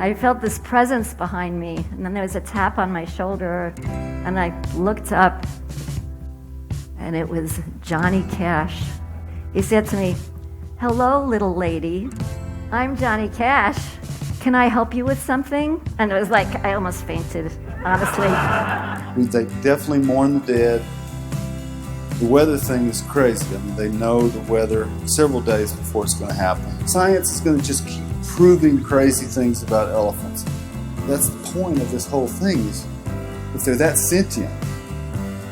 I felt this presence behind me, and then there was a tap on my shoulder, and I looked up, and it was Johnny Cash. He said to me, "Hello, little lady. I'm Johnny Cash. Can I help you with something?" And it was like, I almost fainted, honestly. They definitely mourn the dead. The weather thing is crazy. I mean, they know the weather several days before it's going to happen. Science is going to just keep proving crazy things about elephants. That's the point of this whole thing is, if they're that sentient,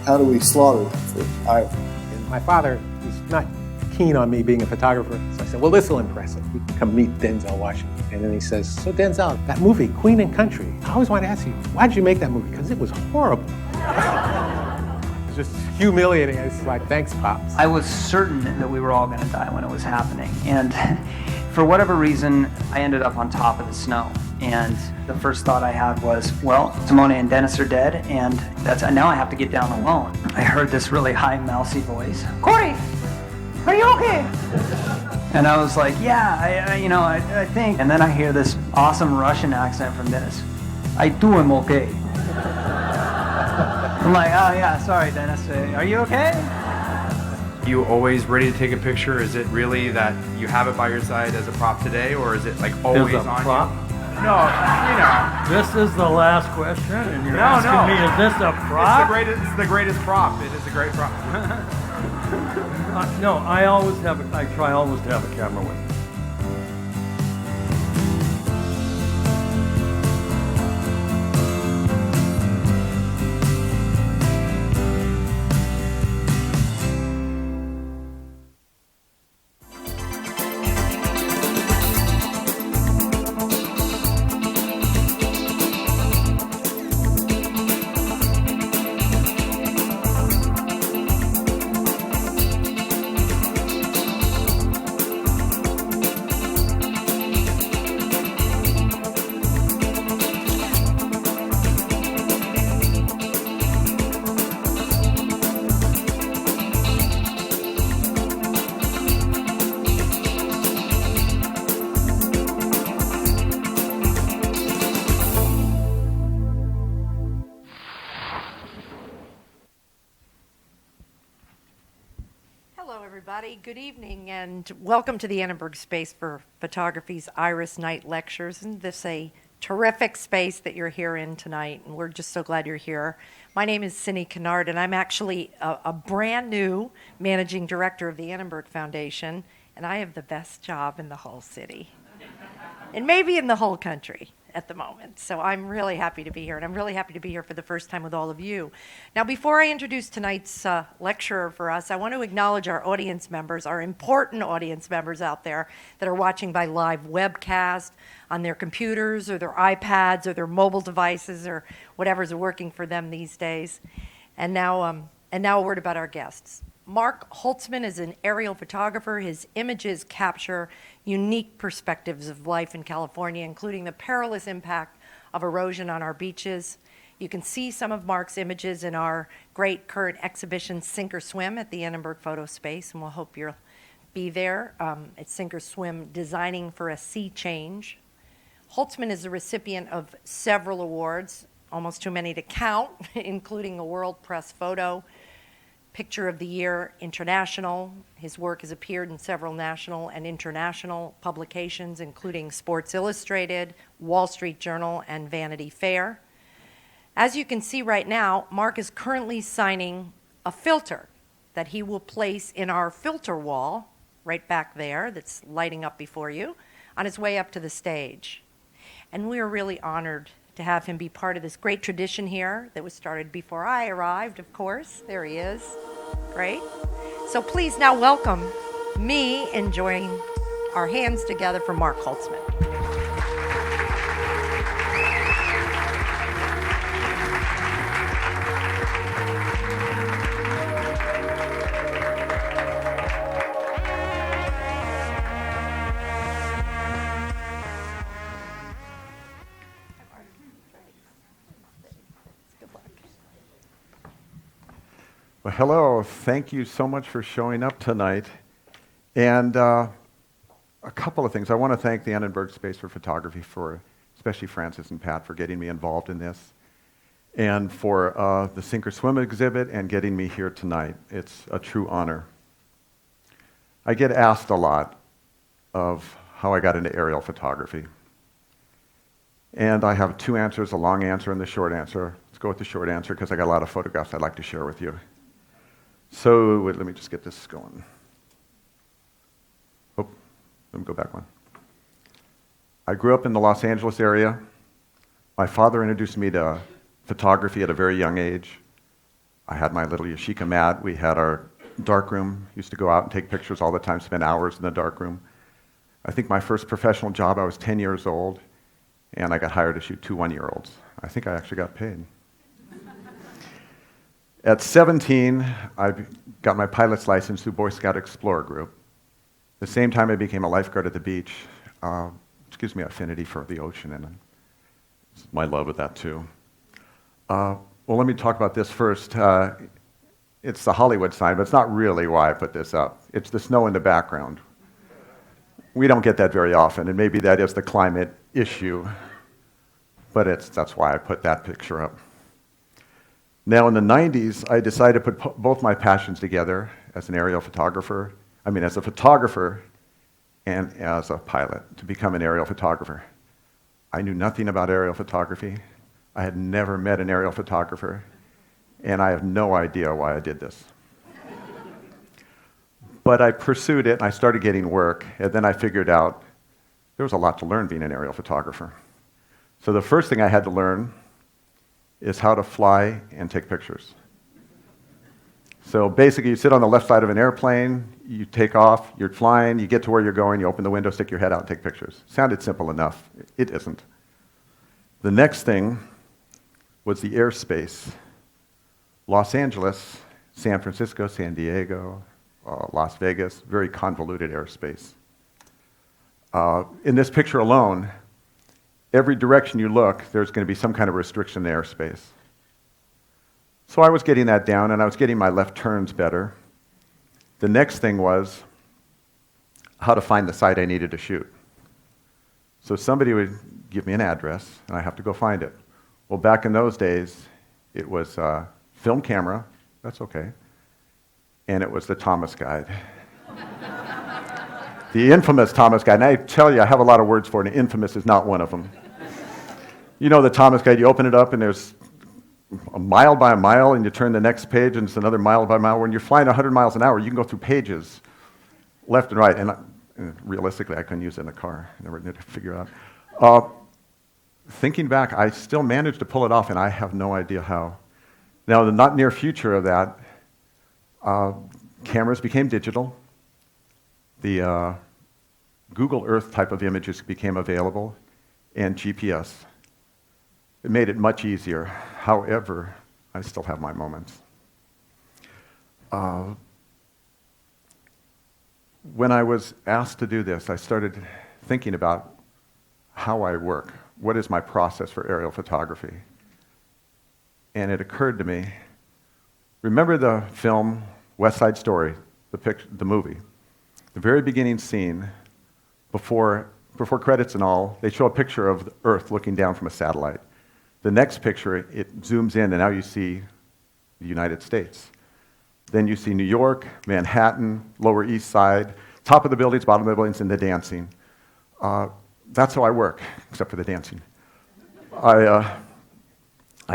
how do we slaughter them for ivory? And my father was not keen on me being a photographer, so I said, well, this will impress him. We can come meet Denzel Washington. And then he says, so Denzel, that movie, Queen and Country, I always wanted to ask you, why did you make that movie? Because it was horrible. It was just humiliating. I was like, thanks, Pops. I was certain that we were all going to die when it was happening. And for whatever reason, I ended up on top of the snow. And the first thought I had was, well, Simone and Dennis are dead, and now I have to get down alone. I heard this really high, mousy voice. Corey, are you okay? And I was like, yeah, I think. And then I hear this awesome Russian accent from Dennis. I too am okay. I'm like, oh yeah, sorry, Dennis. Are you okay? You always ready to take a picture? Is it really that you have it by your side as a prop today, or is it like always on prop? you? No, This is the last question, and you're asking me, is this a prop? It's the greatest prop. It is a great prop. No, I try always to have a camera with me. Good evening and welcome to the Annenberg Space for Photography's Iris Night Lectures. And this is a terrific space that you're here in tonight, and we're just so glad you're here. My name is Cindy Kennard, and I'm actually a brand new managing director of the Annenberg Foundation, and I have the best job in the whole city, and maybe in the whole country at the moment. So I'm really happy to be here, and I'm really happy to be here for the first time with all of you. Now, before I introduce tonight's lecturer for us, I want to acknowledge our audience members, our important audience members out there that are watching by live webcast on their computers or their iPads or their mobile devices or whatever's working for them these days. And now a word about our guests. Mark Holtzman is an aerial photographer. His images capture unique perspectives of life in California, including the perilous impact of erosion on our beaches. You can see some of Mark's images in our great current exhibition, Sink or Swim, at the Annenberg Photo Space, and we'll hope you'll be there at Sink or Swim, Designing for a Sea Change. Holtzman is the recipient of several awards, almost too many to count, including a World Press Photo, Picture of the Year International. His work has appeared in several national and international publications, including Sports Illustrated, Wall Street Journal, and Vanity Fair. As you can see right now, Mark is currently signing a filter that he will place in our filter wall, right back there, that's lighting up before you, on his way up to the stage. And we are really honored to have him be part of this great tradition here that was started before I arrived, of course. There he is. Great. So please now welcome me enjoying our hands together for Mark Holtzman. Well, hello. Thank you so much for showing up tonight. And a couple of things. I want to thank the Annenberg Space for Photography for especially Francis and Pat for getting me involved in this, and for the Sink or Swim exhibit and getting me here tonight. It's a true honor. I get asked a lot of how I got into aerial photography. And I have two answers, a long answer and the short answer. Let's go with the short answer because I got a lot of photographs I'd like to share with you. So let me just get this going. Oh, let me go back one. I grew up in the Los Angeles area. My father introduced me to photography at a very young age. I had my little Yashica mat. We had our darkroom. Used to go out and take pictures all the time, spend hours in the darkroom. I think my first professional job, I was 10 years old, and I got hired to shoot two 1-year-olds. I think I actually got paid. At 17, I got my pilot's license through Boy Scout Explorer Group. The same time I became a lifeguard at the beach, which gives me affinity for the ocean, and my love of that too. Well, let me talk about this first. It's the Hollywood sign, but it's not really why I put this up. It's the snow in the background. We don't get that very often, and maybe that is the climate issue, but that's why I put that picture up. Now, in the 90s, I decided to put both my passions together as an aerial photographer, as a photographer and as a pilot, to become an aerial photographer. I knew nothing about aerial photography. I had never met an aerial photographer, and I have no idea why I did this. But I pursued it, and I started getting work, and then I figured out there was a lot to learn being an aerial photographer. So the first thing I had to learn is how to fly and take pictures. So basically, you sit on the left side of an airplane, you take off, you're flying, you get to where you're going, you open the window, stick your head out, and take pictures. Sounded simple enough. It isn't. The next thing was the airspace. Los Angeles, San Francisco, San Diego, Las Vegas, very convoluted airspace. In this picture alone, every direction you look, there's going to be some kind of restriction in airspace. So I was getting that down, and I was getting my left turns better. The next thing was how to find the site I needed to shoot. So somebody would give me an address, and I have to go find it. Well, back in those days, it was film camera, that's okay, and it was the Thomas Guide. The infamous Thomas Guide, and I tell you, I have a lot of words for it, and infamous is not one of them. You know the Thomas Guide, you open it up, and there's a mile by a mile, and you turn the next page, and it's another mile by mile. When you're flying 100 miles an hour, you can go through pages left and right, and realistically, I couldn't use it in a car. I never did figure out. Thinking back, I still managed to pull it off, and I have no idea how. Now, the not near future of that, cameras became digital. The Google Earth type of images became available, and GPS. It made it much easier. However, I still have my moments. When I was asked to do this, I started thinking about how I work. What is my process for aerial photography? And it occurred to me, remember the film West Side Story, the movie? The very beginning scene, before credits and all, they show a picture of the Earth looking down from a satellite. The next picture, it zooms in, and now you see the United States. Then you see New York, Manhattan, Lower East Side, top of the buildings, bottom of the buildings, and the dancing. That's how I work, except for the dancing. I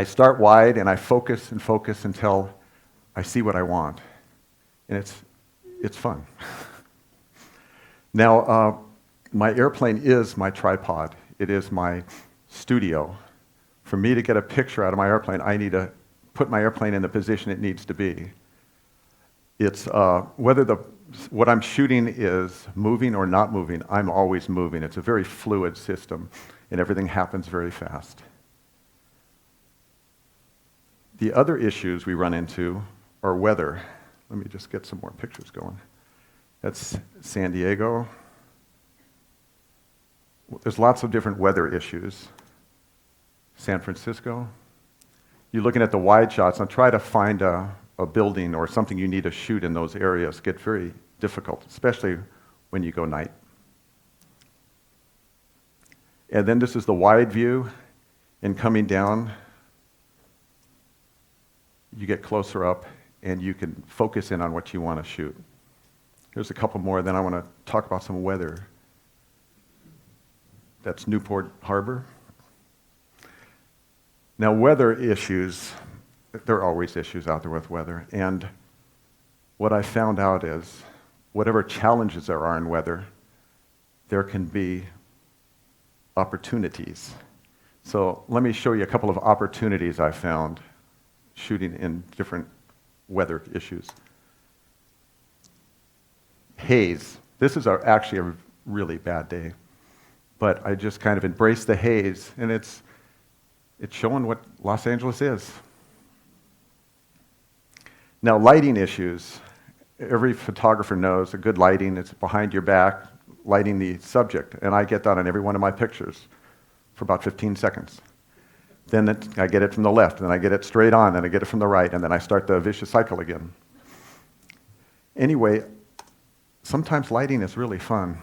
start wide, and I focus and focus until I see what I want. And it's fun. Now, my airplane is my tripod. It is my studio. For me to get a picture out of my airplane, I need to put my airplane in the position it needs to be. It's whether what I'm shooting is moving or not moving, I'm always moving. It's a very fluid system, and everything happens very fast. The other issues we run into are weather. Let me just get some more pictures going. That's San Diego. There's lots of different weather issues. San Francisco. You're looking at the wide shots, and try to find a building or something you need to shoot in those areas. Get very difficult, especially when you go night. And then this is the wide view, and coming down, you get closer up, and you can focus in on what you want to shoot. Here's a couple more, then I want to talk about some weather. That's Newport Harbor. Now, weather issues, there are always issues out there with weather, and what I found out is whatever challenges there are in weather, there can be opportunities. So let me show you a couple of opportunities I found shooting in different weather issues. Haze. This is actually a really bad day, but I just kind of embraced the haze, and it's showing what Los Angeles is. Now, lighting issues. Every photographer knows a good lighting is behind your back, lighting the subject, and I get that on every one of my pictures for about 15 seconds. Then I get it from the left, then I get it straight on, then I get it from the right, and then I start the vicious cycle again. Anyway, sometimes lighting is really fun.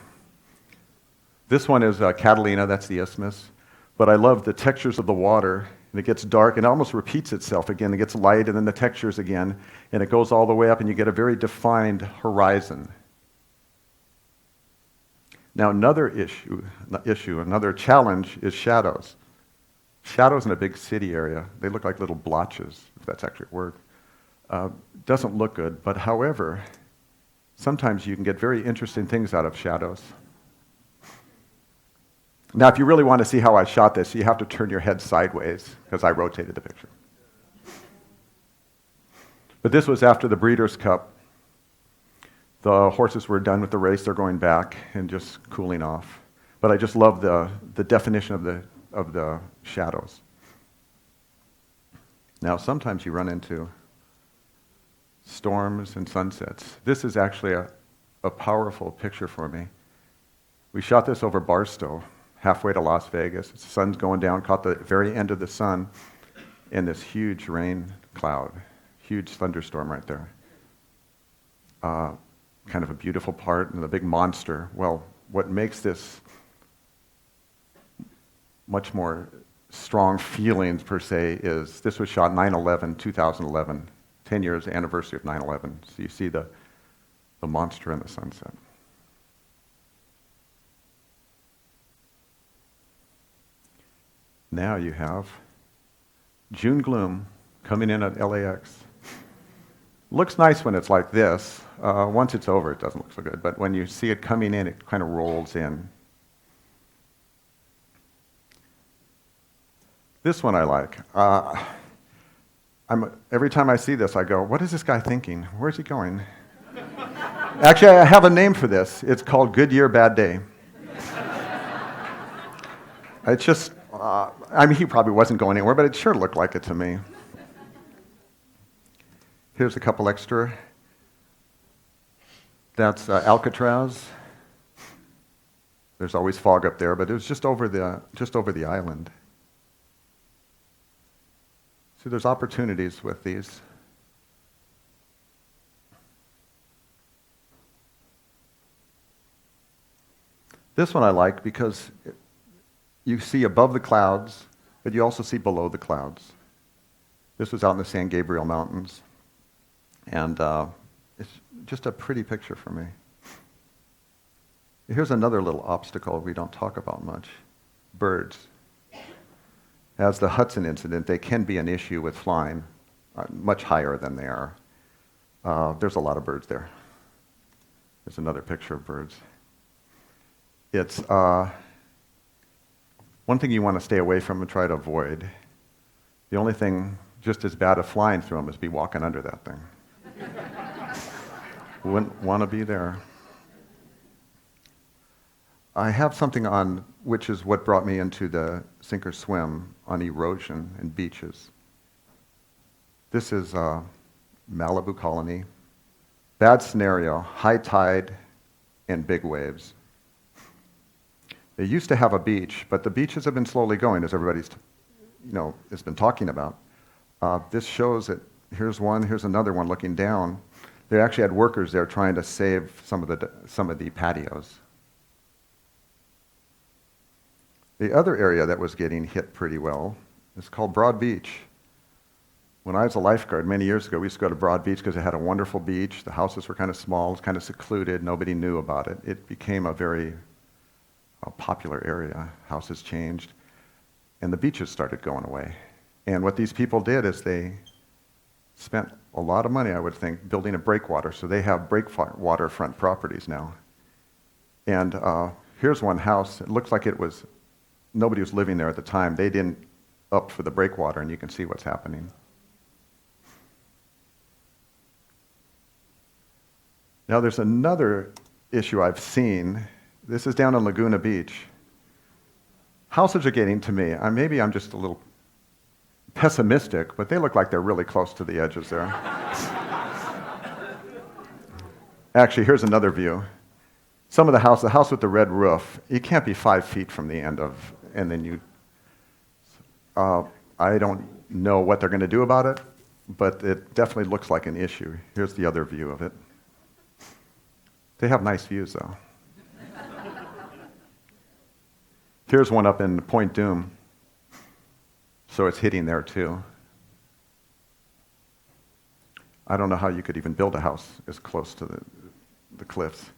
This one is Catalina, that's the isthmus, but I love the textures of the water, and it gets dark, and it almost repeats itself again. It gets light, and then the textures again, and it goes all the way up, and you get a very defined horizon. Now, another another challenge is shadows. Shadows in a big city area, they look like little blotches, if that's actually a word. Doesn't look good, but however, sometimes you can get very interesting things out of shadows. Now, if you really want to see how I shot this, you have to turn your head sideways, because I rotated the picture. But this was after the Breeders' Cup. The horses were done with the race, they're going back and just cooling off. But I just love the definition of the shadows. Now, sometimes you run into storms and sunsets. This is actually a powerful picture for me. We shot this over Barstow, halfway to Las Vegas. The sun's going down, caught the very end of the sun, and this huge rain cloud, huge thunderstorm right there. Kind of a beautiful part, and the big monster. Well, what makes this much more strong feelings, per se, is this was shot 9/11, 2011, 10 years anniversary of 9/11. So you see the monster in the sunset. Now you have June gloom coming in at LAX. Looks nice when it's like this. Once it's over, it doesn't look so good. But when you see it coming in, it kind of rolls in. This one I like. Every time I see this, I go, what is this guy thinking? Where's he going? Actually, I have a name for this. It's called Good Year, Bad Day. It's just, he probably wasn't going anywhere, but it sure looked like it to me. Here's a couple extra. That's Alcatraz. There's always fog up there, but it was just over the island. So there's opportunities with these. This one I like because you see above the clouds, but you also see below the clouds. This was out in the San Gabriel Mountains. And it's just a pretty picture for me. Here's another little obstacle we don't talk about much. Birds. As the Hudson incident, they can be an issue with flying much higher than they are. There's a lot of birds there. There's another picture of birds. It's one thing you want to stay away from and try to avoid. The only thing just as bad as flying through them is be walking under that thing. Wouldn't want to be there. I have something on, which is what brought me into the sink or swim, on erosion and beaches. This is Malibu Colony. Bad scenario, high tide and big waves. They used to have a beach, but the beaches have been slowly going, as everybody's, has been talking about. This shows that here's one, here's another one looking down. They actually had workers there trying to save some of the patios. The other area that was getting hit pretty well is called Broad Beach. When I was a lifeguard many years ago, we used to go to Broad Beach because it had a wonderful beach. The houses were kind of small, it was kind of secluded, nobody knew about it. It became a very popular area. Houses changed, and the beaches started going away. And what these people did is they spent a lot of money, I would think, building a breakwater. So they have breakwaterfront properties now. And here's one house. It looks like nobody was living there at the time. They didn't up for the breakwater, and you can see what's happening. Now there's another issue I've seen. This is down on Laguna Beach. Houses are getting to me. Maybe I'm just a little pessimistic, but they look like they're really close to the edges there. Actually, here's another view. Some of the house with the red roof, you can't be 5 feet from the end of, and then I don't know what they're going to do about it, but it definitely looks like an issue. Here's the other view of it. They have nice views, though. Here's one up in Point Doom. So it's hitting there, too. I don't know how you could even build a house as close to the cliffs.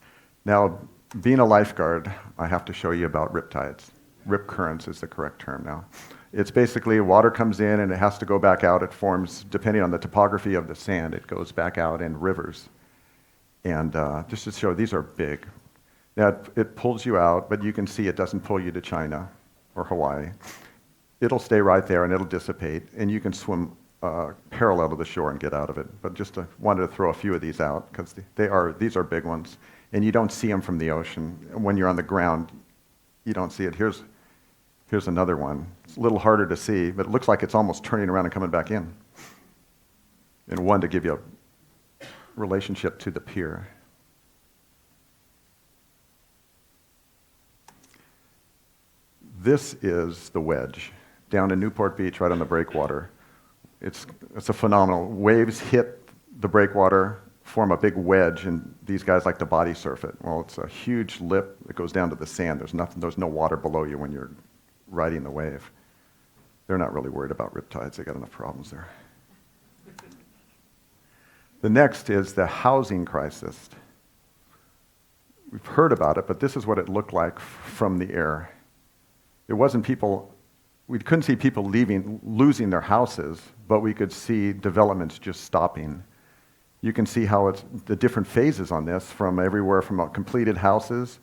Now, being a lifeguard, I have to show you about rip tides. Rip currents is the correct term now. It's basically water comes in and it has to go back out. It forms, depending on the topography of the sand, it goes back out in rivers. And just to show, these are big. Now, it pulls you out, but you can see it doesn't pull you to China or Hawaii. It'll stay right there and it'll dissipate, and you can swim parallel to the shore and get out of it. But just wanted to throw a few of these out because these are big ones, and you don't see them from the ocean. When you're on the ground, you don't see it. Here's another one. It's a little harder to see, but it looks like it's almost turning around and coming back in. And one to give you a relationship to the pier. This is the wedge down in Newport Beach, right on the breakwater. It's a phenomenal. Waves hit the breakwater, form a big wedge, and these guys like to body surf it. Well, it's a huge lip that goes down to the sand. There's no water below you when you're riding the wave. They're not really worried about riptides. They got enough problems there. The next is the housing crisis. We've heard about it, but this is what it looked like from the air. It wasn't people, we couldn't see people losing their houses, but we could see developments just stopping. You can see how it's the different phases on this, from everywhere from completed houses,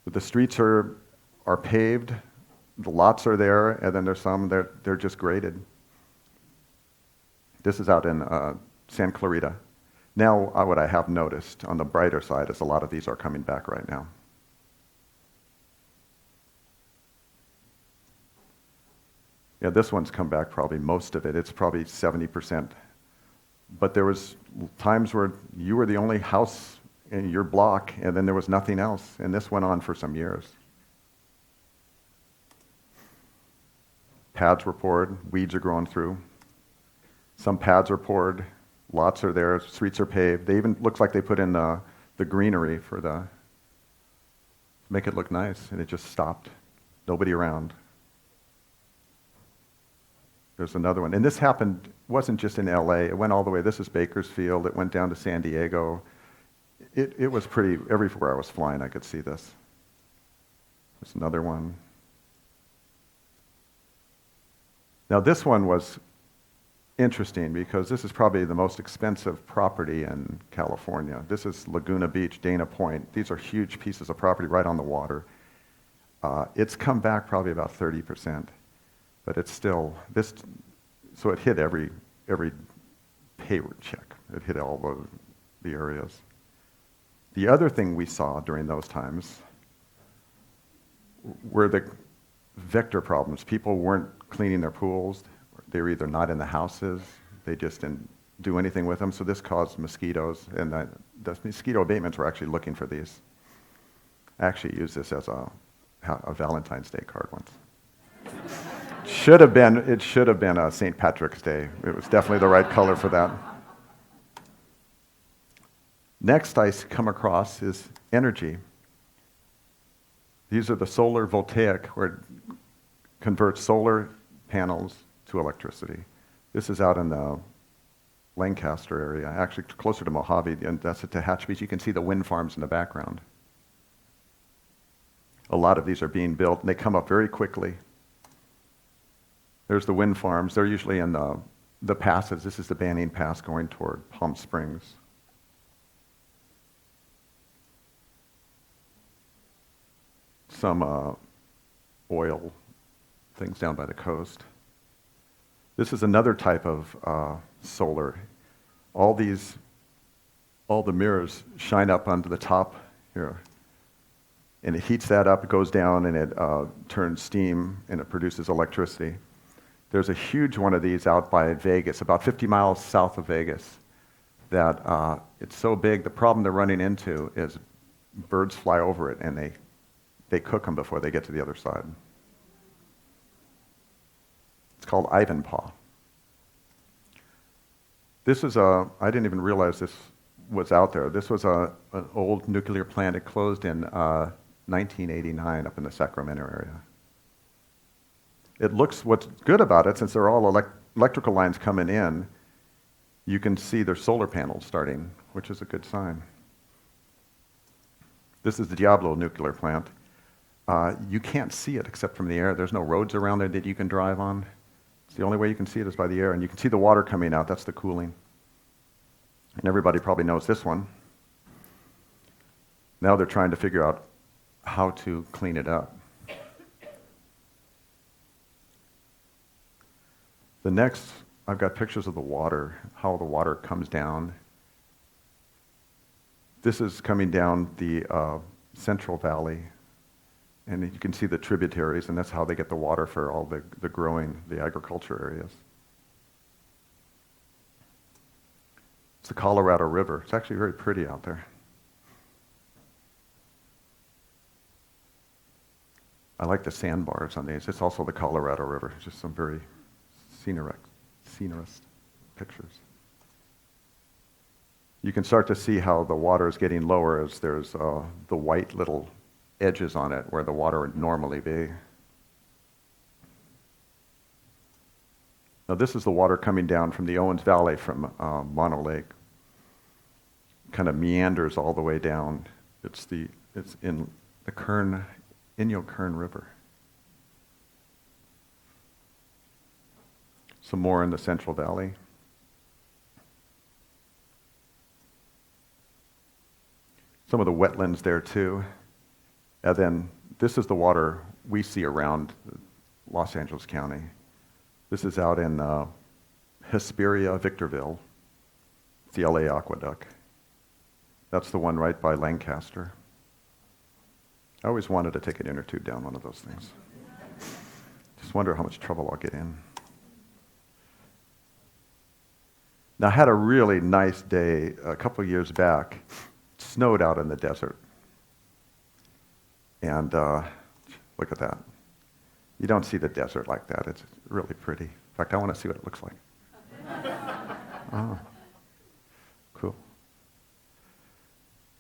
the streets are paved, the lots are there, and then there's some they're just graded. This is out in San Clarita. Now, what I have noticed on the brighter side is a lot of these are coming back right now. Yeah, this one's come back probably most of it. It's probably 70%. But there was times where you were the only house in your block, and then there was nothing else. And this went on for some years. Pads were poured, weeds are growing through. Some pads are poured, lots are there, streets are paved. They even looks like they put in the greenery to make it look nice, and it just stopped. Nobody around. There's another one. And this wasn't just in LA, it went all the way. This is Bakersfield, it went down to San Diego. It was pretty, everywhere I was flying I could see this. There's another one. Now this one was interesting because this is probably the most expensive property in California. This is Laguna Beach, Dana Point. These are huge pieces of property right on the water. It's come back probably about 30%. But it's still, so it hit every payroll check. It hit all the areas. The other thing we saw during those times were the vector problems. People weren't cleaning their pools. They were either not in the houses. They just didn't do anything with them. So this caused mosquitoes. And the mosquito abatements were actually looking for these. I actually used this as a Valentine's Day card once. It should have been a St. Patrick's Day. It was definitely the right color for that. Next I come across is energy. These are the solar voltaic, where converts solar panels to electricity. This is out in the Lancaster area, actually closer to Mojave, and that's at Tehachapi. You can see the wind farms in the background. A lot of these are being built, and they come up very quickly. There's the wind farms. They're usually in the passes. This is the Banning Pass going toward Palm Springs. Some oil things down by the coast. This is another type of solar. All the mirrors shine up onto the top here. And it heats that up, it goes down, and it turns steam, and it produces electricity. There's a huge one of these out by Vegas, about 50 miles south of Vegas, that it's so big, the problem they're running into is birds fly over it, and they cook them before they get to the other side. It's called Ivanpah. This is I didn't even realize this was out there. This was an old nuclear plant. It closed in 1989 up in the Sacramento area. What's good about it, since they're all electrical lines coming in, you can see their solar panels starting, which is a good sign. This is the Diablo nuclear plant. You can't see it except from the air. There's no roads around there that you can drive on. It's the only way you can see it is by the air, and you can see the water coming out. That's the cooling. And everybody probably knows this one. Now they're trying to figure out how to clean it up. The next, I've got pictures of the water, how the water comes down. This is coming down the Central Valley, and you can see the tributaries, and that's how they get the water for all the growing, the agriculture areas. It's the Colorado River. It's actually very pretty out there. I like the sandbars on these. It's also the Colorado River. Just some very scenerist pictures. You can start to see how the water is getting lower as there's the white little edges on it where the water would normally be. Now this is the water coming down from the Owens Valley from Mono Lake. Kind of meanders all the way down. It's in the Inyo Kern River. Some more in the Central Valley. Some of the wetlands there too. And then this is the water we see around Los Angeles County. This is out in Hesperia, Victorville. It's the LA Aqueduct. That's the one right by Lancaster. I always wanted to take an inner tube down one of those things. Just wonder how much trouble I'll get in. Now, I had a really nice day a couple of years back. It snowed out in the desert. And look at that. You don't see the desert like that. It's really pretty. In fact, I want to see what it looks like. Oh, cool.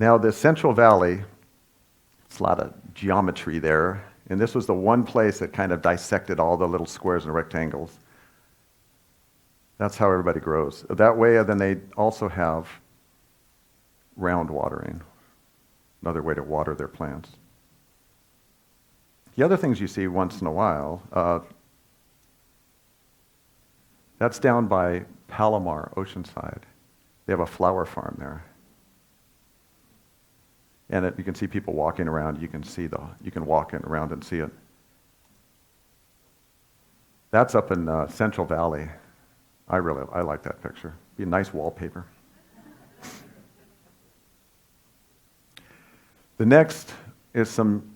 Now, the Central Valley, it's a lot of geometry there. And this was the one place that kind of dissected all the little squares and rectangles. That's how everybody grows. That way, then they also have round watering, another way to water their plants. The other things you see once in a while, that's down by Palomar, Oceanside. They have a flower farm there. And you can see people walking around. You can walk around and see it. That's up in Central Valley. I like that picture. Be a nice wallpaper. The next is some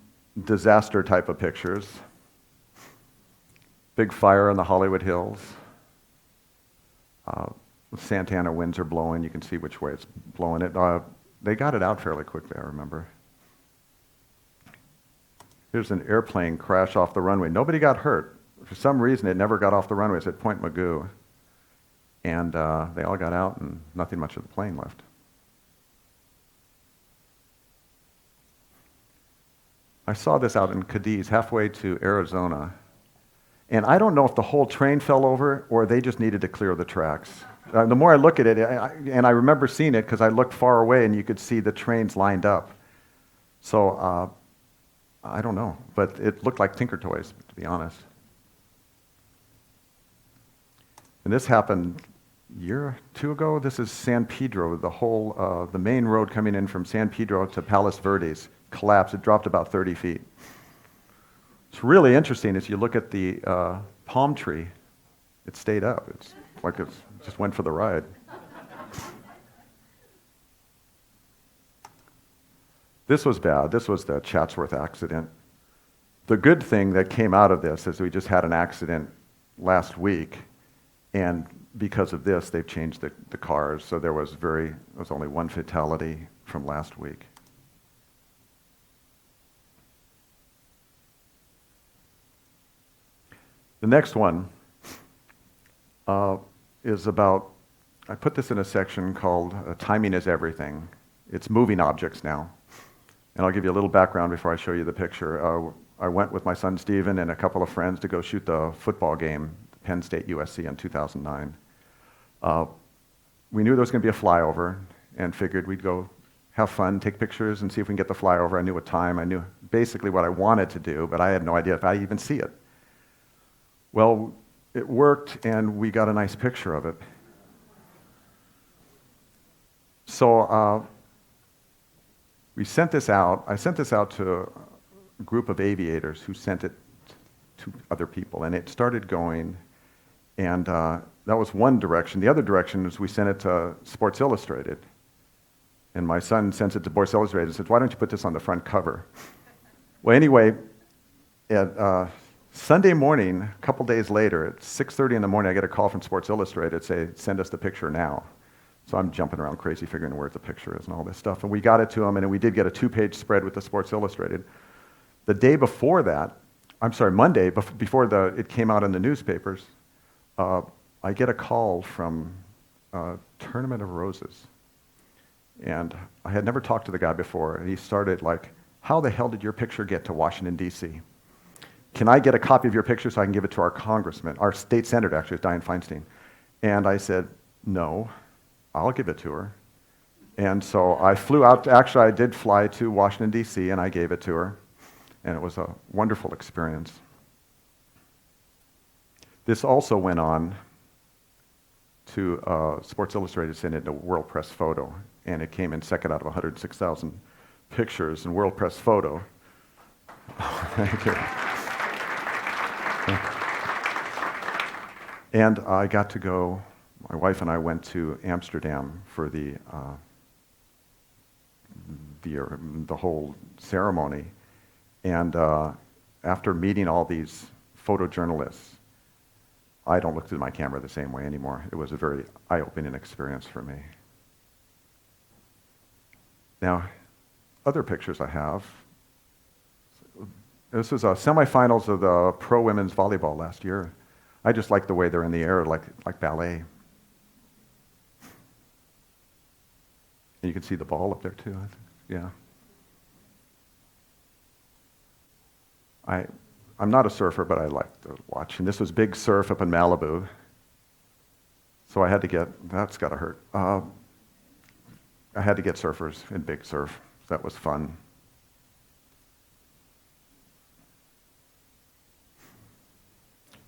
disaster type of pictures. Big fire on the Hollywood Hills. Santana winds are blowing. You can see which way it's blowing it. They got it out fairly quickly, I remember. Here's an airplane crash off the runway. Nobody got hurt. For some reason, it never got off the runway. It's at Point Magoo. And they all got out, and nothing much of the plane left. I saw this out in Cadiz, halfway to Arizona. And I don't know if the whole train fell over or they just needed to clear the tracks. The more I look at it, and I remember seeing it because I looked far away and you could see the trains lined up. So I don't know, but it looked like Tinker Toys, to be honest. And this happened a year or two ago. This is San Pedro. The main road coming in from San Pedro to Palos Verdes collapsed. It dropped about 30 feet. It's really interesting as you look at the palm tree. It stayed up. It's like it just went for the ride. This was bad. This was the Chatsworth accident. The good thing that came out of this is we just had an accident last week, and because of this, they've changed the cars. So there was only one fatality from last week. The next one is about, I put this in a section called Timing is Everything. It's moving objects now. And I'll give you a little background before I show you the picture. I went with my son Stephen and a couple of friends to go shoot the football game, Penn State USC in 2009. We knew there was going to be a flyover and figured we'd go have fun, take pictures, and see if we can get the flyover. I knew what time. I knew basically what I wanted to do, but I had no idea if I'd even see it. Well, it worked, and we got a nice picture of it. So we sent this out. I sent this out to a group of aviators who sent it to other people, and it started going, and that was one direction. The other direction is we sent it to Sports Illustrated, and my son sent it to Sports Illustrated and said, "Why don't you put this on the front cover?" Well, anyway, at Sunday morning, a couple days later, at 6:30 in the morning, I get a call from Sports Illustrated say, "Send us the picture now." So I'm jumping around crazy figuring where the picture is and all this stuff. And we got it to them, and we did get a 2-page spread with the Sports Illustrated. The day before that, Monday, before it came out in the newspapers, I get a call from Tournament of Roses. And I had never talked to the guy before, and he started like, "How the hell did your picture get to Washington, D.C.? Can I get a copy of your picture so I can give it to our congressman?" Our state senator, actually, is Dianne Feinstein. And I said, "No, I'll give it to her." And so I flew out. Actually, I did fly to Washington, D.C., and I gave it to her. And it was a wonderful experience. This also went on to Sports Illustrated, sent it to World Press Photo, and it came in second out of 106,000 pictures in World Press Photo. Thank you. And I got to go, my wife and I went to Amsterdam for the whole ceremony. And after meeting all these photojournalists, I don't look through my camera the same way anymore. It was a very eye-opening experience for me. Now, other pictures I have. This is semifinals of the pro women's volleyball last year. I just like the way they're in the air, like ballet. And you can see the ball up there too, I think. Yeah. I'm not a surfer, but I like to watch. And this was big surf up in Malibu. So I had to that's got to hurt. I had to get surfers in big surf. That was fun.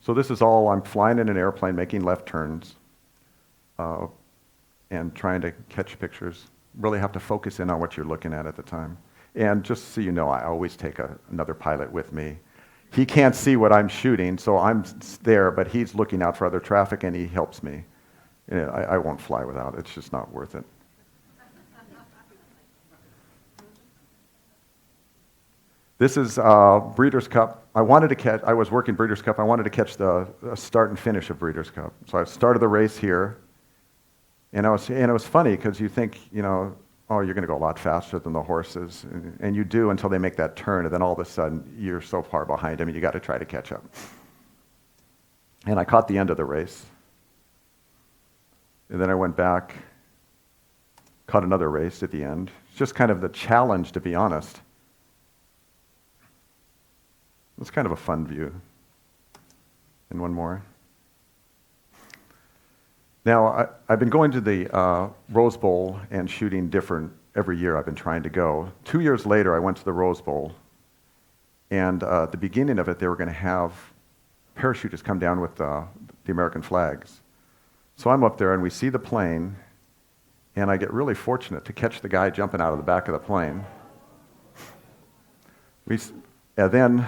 So this is all, I'm flying in an airplane, making left turns, and trying to catch pictures. Really have to focus in on what you're looking at the time. And just so you know, I always take another pilot with me. He can't see what I'm shooting, so I'm there, but he's looking out for other traffic, and he helps me. I won't fly without it. It's just not worth it. This is Breeders' Cup. I was working Breeders' Cup. I wanted to catch the start and finish of Breeders' Cup. So I started the race here, and it was funny because you think, oh, you're going to go a lot faster than the horses, and you do until they make that turn, and then all of a sudden you're so far behind them, and you got to try to catch up. And I caught the end of the race, and then I went back, caught another race at the end. It's just kind of the challenge, to be honest. It was kind of a fun view. And one more. Now, I've been going to the Rose Bowl and shooting different every year. I've been trying to go. 2 years later, I went to the Rose Bowl, and at the beginning of it, they were going to have parachutists come down with the American flags. So I'm up there, and we see the plane, and I get really fortunate to catch the guy jumping out of the back of the plane. And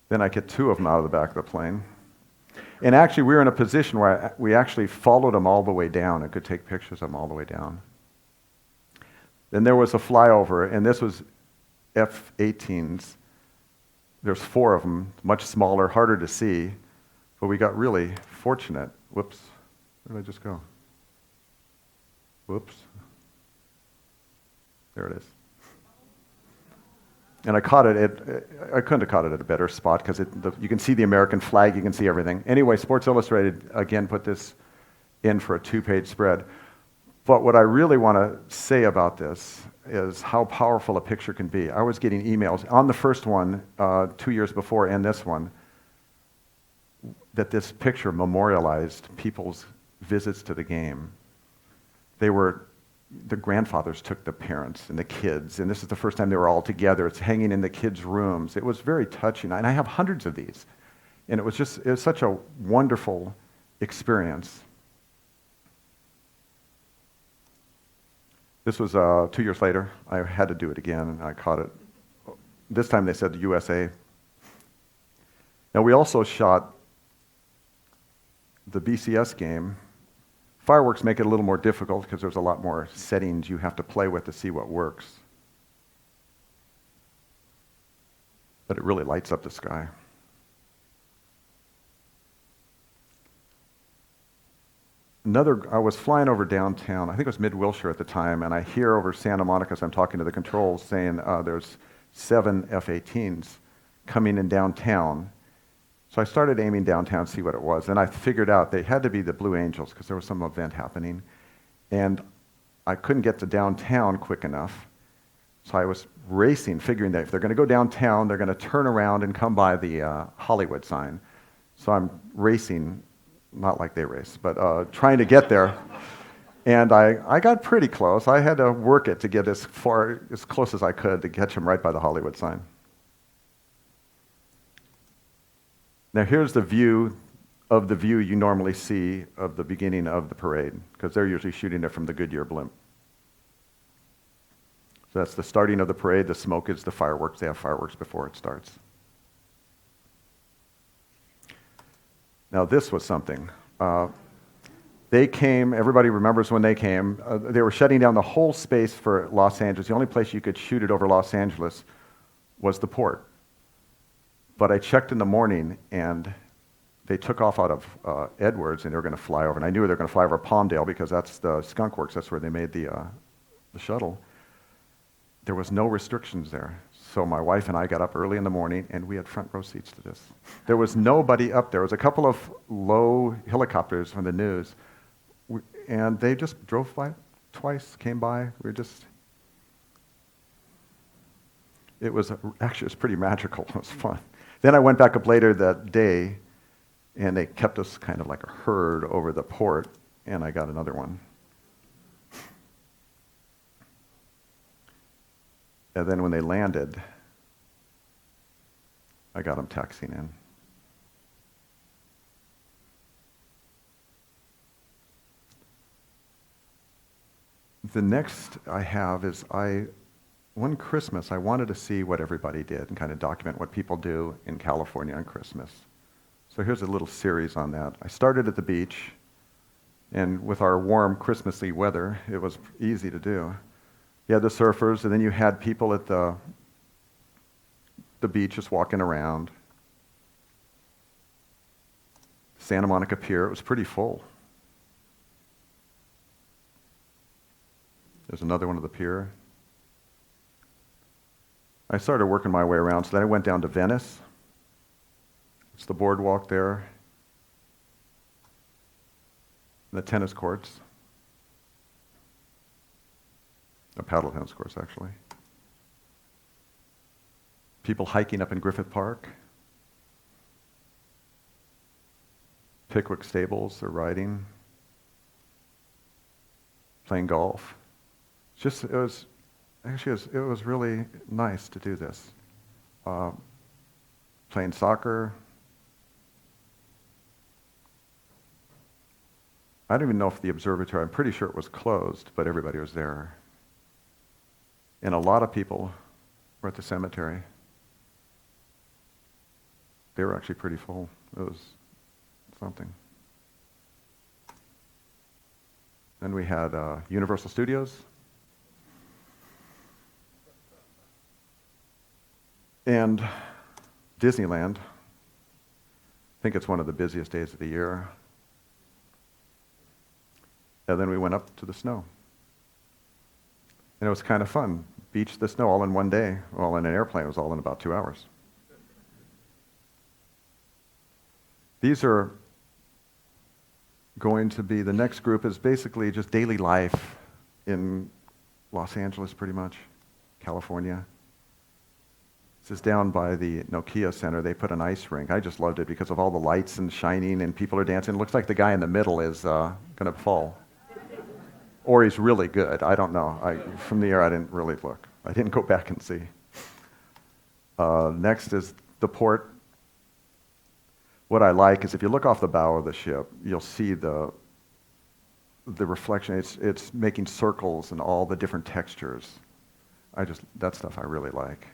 then I get two of them out of the back of the plane. And actually, we were in a position where we actually followed them all the way down and could take pictures of them all the way down. Then there was a flyover, and this was F-18s. There's 4 of them, much smaller, harder to see, but we got really fortunate. Whoops, where did I just go? Whoops. There it is. And I caught it I couldn't have caught it at a better spot because you can see the American flag, you can see everything. Anyway, Sports Illustrated, again, put this in for a 2-page spread. But what I really want to say about this is how powerful a picture can be. I was getting emails on the first one 2 years before and this one that this picture memorialized people's visits to the game. The grandfathers took the parents and the kids, and this is the first time they were all together. It's hanging in the kids' rooms. It was very touching, and I have hundreds of these. And it was such a wonderful experience. This was 2 years later. I had to do it again, and I caught it. This time they said the USA. Now we also shot the BCS game. Fireworks make it a little more difficult because there's a lot more settings you have to play with to see what works. But it really lights up the sky. I was flying over downtown, I think it was mid-Wilshire at the time, and I hear over Santa Monica as I'm talking to the controls saying there's 7 F-18s coming in downtown. So I started aiming downtown to see what it was, and I figured out they had to be the Blue Angels because there was some event happening, and I couldn't get to downtown quick enough, so I was racing, figuring that if they're going to go downtown, they're going to turn around and come by the Hollywood sign. So I'm racing, not like they race, but trying to get there, and I got pretty close. I had to work it to get as close as I could to catch them right by the Hollywood sign. Now here's the view you normally see of the beginning of the parade, because they're usually shooting it from the Goodyear blimp. So that's the starting of the parade. The smoke is the fireworks. They have fireworks before it starts. Now this was something. They came, everybody remembers when they came, they were shutting down the whole space for Los Angeles. The only place you could shoot it over Los Angeles was the port. But I checked in the morning, and they took off out of Edwards, and they were going to fly over. And I knew they were going to fly over Palmdale because that's the Skunk Works. That's where they made the shuttle. There was no restrictions there. So my wife and I got up early in the morning, and we had front row seats to this. There was nobody up there. There was a couple of low helicopters from the news, and they just drove by twice, came by. It was pretty magical. It was fun. Then I went back up later that day, and they kept us kind of like a herd over the port, and I got another one. And then when they landed, I got them taxiing in. The next I have is one Christmas, I wanted to see what everybody did and kind of document what people do in California on Christmas. So here's a little series on that. I started at the beach, and with our warm Christmassy weather, it was easy to do. You had the surfers, and then you had people at the beach just walking around. Santa Monica Pier, it was pretty full. There's another one of the pier. I started working my way around, so then I went down to Venice. It's the boardwalk there, and the tennis courts. A paddle tennis course, actually. People hiking up in Griffith Park. Pickwick Stables, they're riding, playing golf. It was really nice to do this. Playing soccer. I don't even know if the observatory, I'm pretty sure it was closed, but everybody was there. And a lot of people were at the cemetery. They were actually pretty full. It was something. Then we had Universal Studios. And Disneyland. I think it's one of the busiest days of the year. And then we went up to the snow. And it was kind of fun. Beach, the snow, all in one day. Well, in an airplane, it was all in about 2 hours. These are going to be, the next group is basically just daily life in Los Angeles, pretty much, California. This is down by the Nokia Center. They put an ice rink. I just loved it because of all the lights and shining and people are dancing. It looks like the guy in the middle is going to fall. Or he's really good. I don't know. From the air, I didn't really look. I didn't go back and see. Next is the port. What I like is if you look off the bow of the ship, you'll see the reflection. It's making circles and all the different textures. That stuff I really like.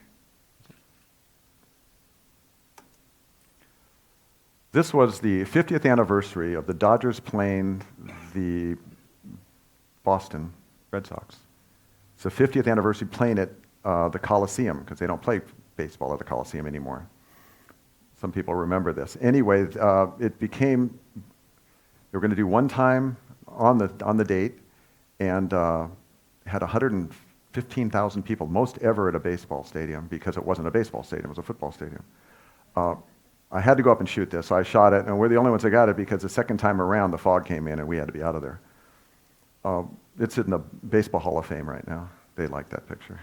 This was the 50th anniversary of the Dodgers playing the Boston Red Sox. It's the 50th anniversary playing at the Coliseum, because they don't play baseball at the Coliseum anymore. Some people remember this. Anyway, it became, they were going to do one time on the date, and had 115,000 people, most ever at a baseball stadium, because it wasn't a baseball stadium, it was a football stadium. I had to go up and shoot this, so I shot it, and we're the only ones that got it because the second time around the fog came in and we had to be out of there. It's in the Baseball Hall of Fame right now. They like that picture.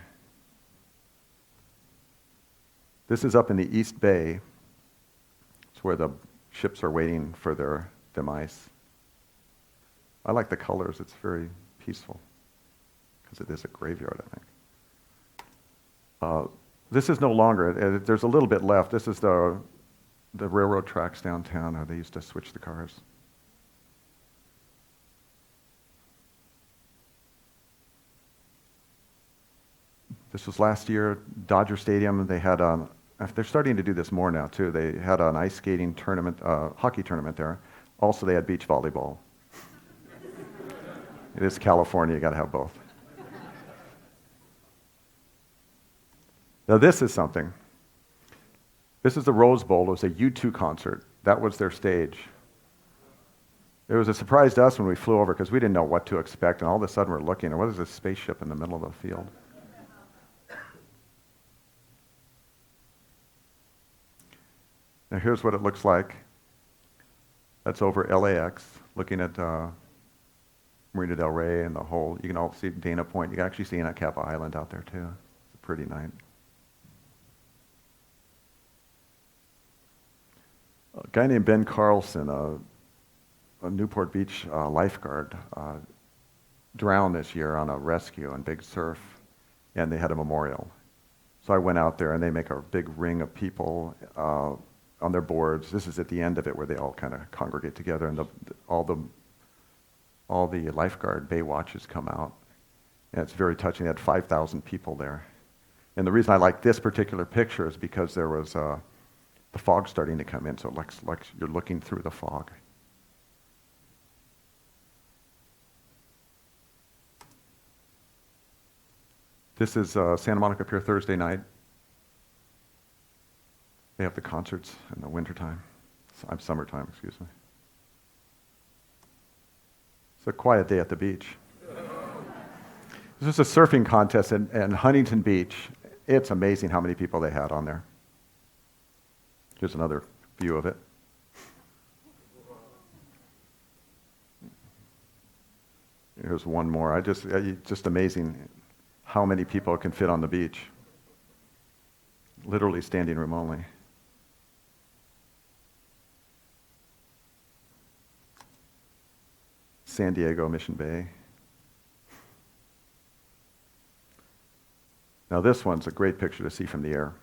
This is up in the East Bay. It's where the ships are waiting for their demise. I like the colors. It's very peaceful because it is a graveyard, I think. This is no longer, there's a little bit left. This is the railroad tracks downtown. They used to switch the cars. This was last year, Dodger Stadium. They had they're starting to do this more now too. They had an ice skating tournament, hockey tournament there. Also, they had beach volleyball. It is California, you got to have both. Now this is something. This is the Rose Bowl. It was a U2 concert. That was their stage. It was a surprise to us when we flew over because we didn't know what to expect, and all of a sudden we're looking, and what is this spaceship in the middle of the field? Now here's what it looks like. That's over LAX, looking at Marina Del Rey and the whole, you can all see Dana Point. You can actually see Anacapa Island out there too. It's a pretty night. A guy named Ben Carlson, a Newport Beach lifeguard, drowned this year on a rescue on Big Surf, and they had a memorial. So I went out there, and they make a big ring of people on their boards. This is at the end of it where they all kind of congregate together, and all the lifeguard bay watches come out. And it's very touching. They had 5,000 people there. And the reason I like this particular picture is because there was the fog starting to come in, so it looks like you're looking through the fog. This is Santa Monica Pier Thursday night. They have the concerts in the wintertime. Summertime, excuse me. It's a quiet day at the beach. This is a surfing contest in Huntington Beach. It's amazing how many people they had on there. Here's another view of it. Here's one more. Just amazing how many people can fit on the beach. Literally standing room only. San Diego, Mission Bay. Now this one's a great picture to see from the air.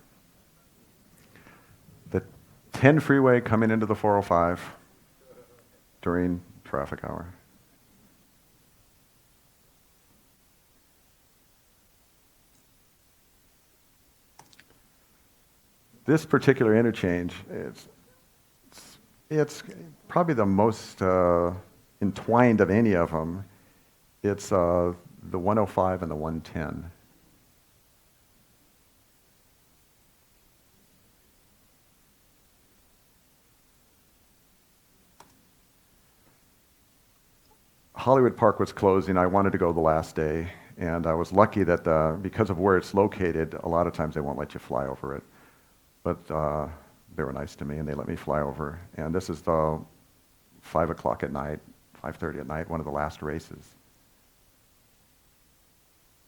The 10 freeway coming into the 405 during traffic hour. This particular interchange, it's probably the most entwined of any of them. It's the 105 and the 110. Hollywood Park was closing. I wanted to go the last day, and I was lucky that because of where it's located, a lot of times they won't let you fly over it. But they were nice to me, and they let me fly over. And this is the 5 o'clock at night, 5:30 at night, one of the last races.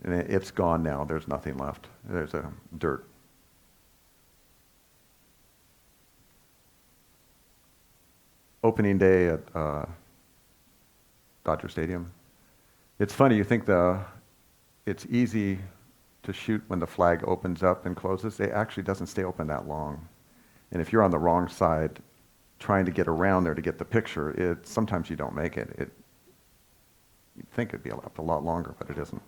And it's gone now. There's nothing left. There's a dirt. Opening day at Dodger Stadium. It's funny, you think it's easy to shoot when the flag opens up and closes. It actually doesn't stay open that long. And if you're on the wrong side, trying to get around there to get the picture, sometimes you don't make it. You'd think it'd be up a lot longer, but it isn't.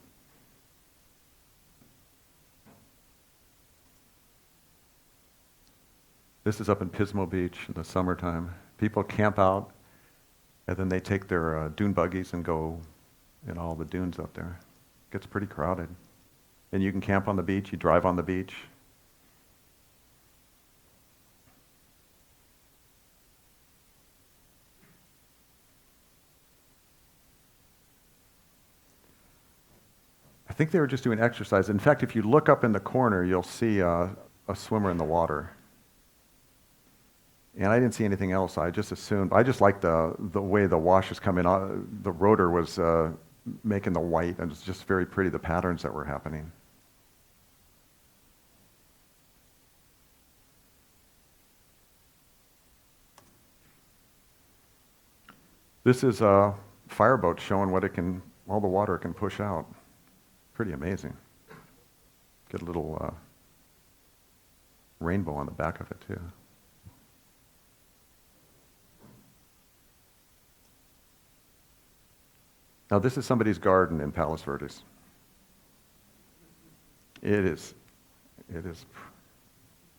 This is up in Pismo Beach in the summertime. People camp out, and then they take their dune buggies and go in all the dunes up there. It gets pretty crowded. And you can camp on the beach, you drive on the beach. I think they were just doing exercise. In fact, if you look up in the corner, you'll see a swimmer in the water. And I didn't see anything else. I just assumed, I just liked the way the wash is coming on. The rotor was making the white, and it's just very pretty, the patterns that were happening. This is a fireboat showing all the water it can push out. Pretty amazing. Get a little rainbow on the back of it too. Now this is somebody's garden in Palos Verdes. It is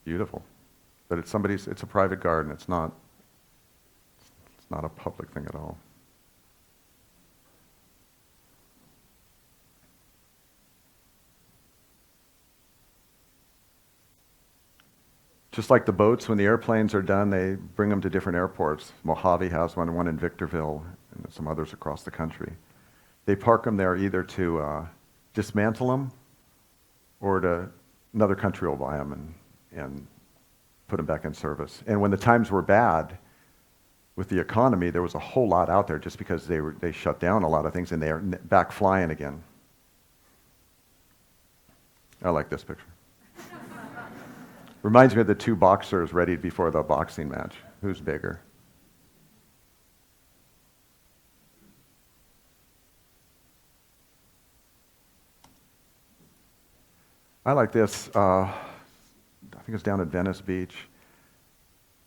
beautiful, but it's a private garden. It's not a public thing at all. Just like the boats, when the airplanes are done, they bring them to different airports. Mojave has one in Victorville, and some others across the country. They park them there either to dismantle them, or to another country will buy them and put them back in service. And when the times were bad with the economy, there was a whole lot out there just because they shut down a lot of things, and they are back flying again. I like this picture. Reminds me of the two boxers ready before the boxing match. Who's bigger? I like this. I think it's down at Venice Beach.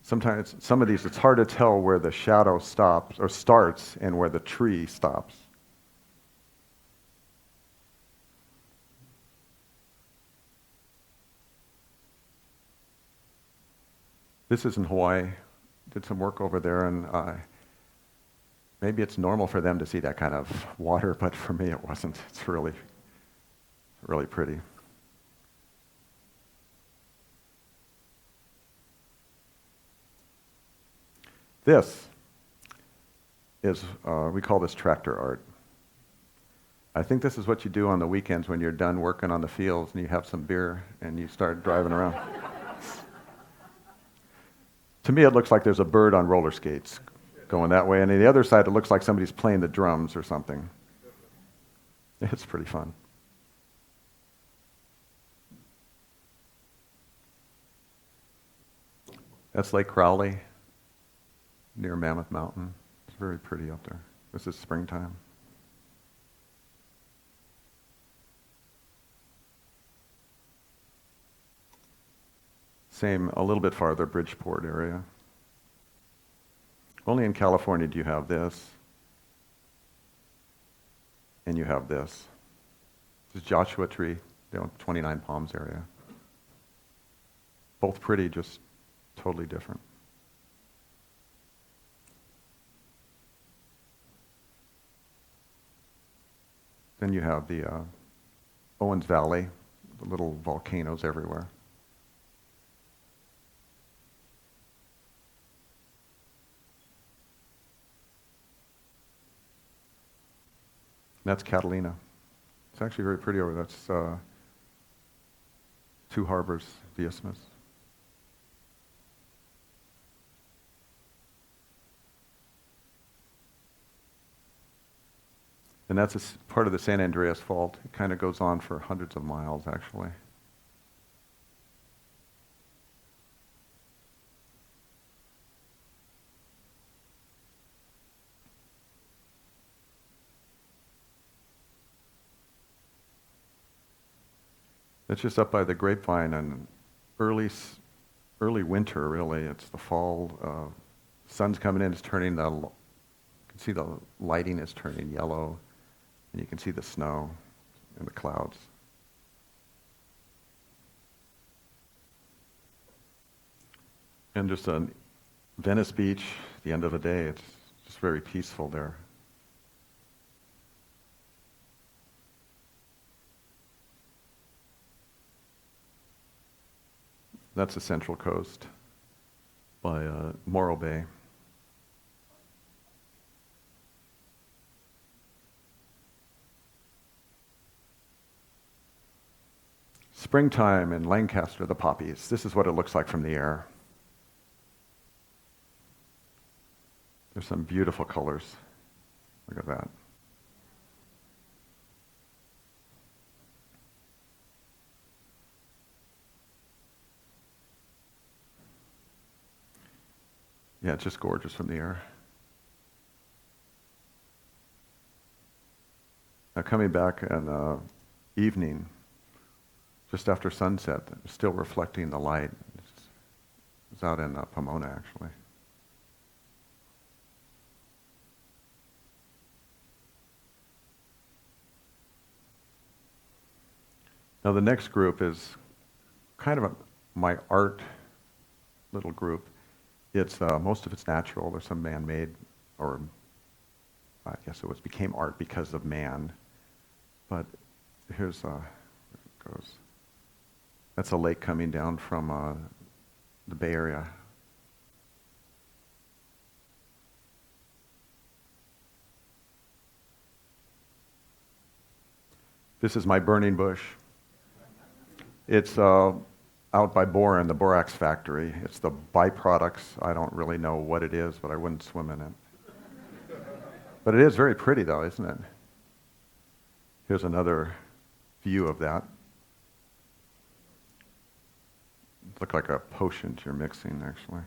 Sometimes some of these, it's hard to tell where the shadow stops or starts and where the tree stops. This is in Hawaii. Did some work over there, and maybe it's normal for them to see that kind of water, but for me it wasn't. It's really, really pretty. This is, we call this tractor art. I think this is what you do on the weekends when you're done working on the fields and you have some beer and you start driving around. To me, it looks like there's a bird on roller skates going that way, and on the other side, it looks like somebody's playing the drums or something. It's pretty fun. That's Lake Crowley, near Mammoth Mountain. It's very pretty up there. This is springtime. Same, a little bit farther, Bridgeport area. Only in California do you have this, and you have this. This is Joshua Tree, 29 Palms area. Both pretty, just totally different. Then you have the Owens Valley, the little volcanoes everywhere. That's Catalina. It's actually very pretty over there. That's Two Harbors, the Isthmus. And that's part of the San Andreas Fault. It kind of goes on for hundreds of miles, actually. It's just up by the Grapevine, and early winter, really. It's the fall. Sun's coming in. It's turning you can see the lighting is turning yellow, and you can see the snow and the clouds. And just on Venice Beach, the end of the day, it's just very peaceful there. That's the Central Coast by Morro Bay. Springtime in Lancaster, the poppies. This is what it looks like from the air. There's some beautiful colors. Look at that. Yeah, it's just gorgeous from the air. Now coming back in evening, just after sunset, still reflecting the light. It's out in Pomona, actually. Now the next group is kind of my art little group. It's most of it's natural. There's some man-made, or I guess it became art because of man. But here's where it goes. That's a lake coming down from the Bay Area. This is my burning bush. It's out by Boren, the borax factory. It's the byproducts. I don't really know what it is, but I wouldn't swim in it. But it is very pretty, though, isn't it? Here's another view of that. Look like a potion you're mixing, actually.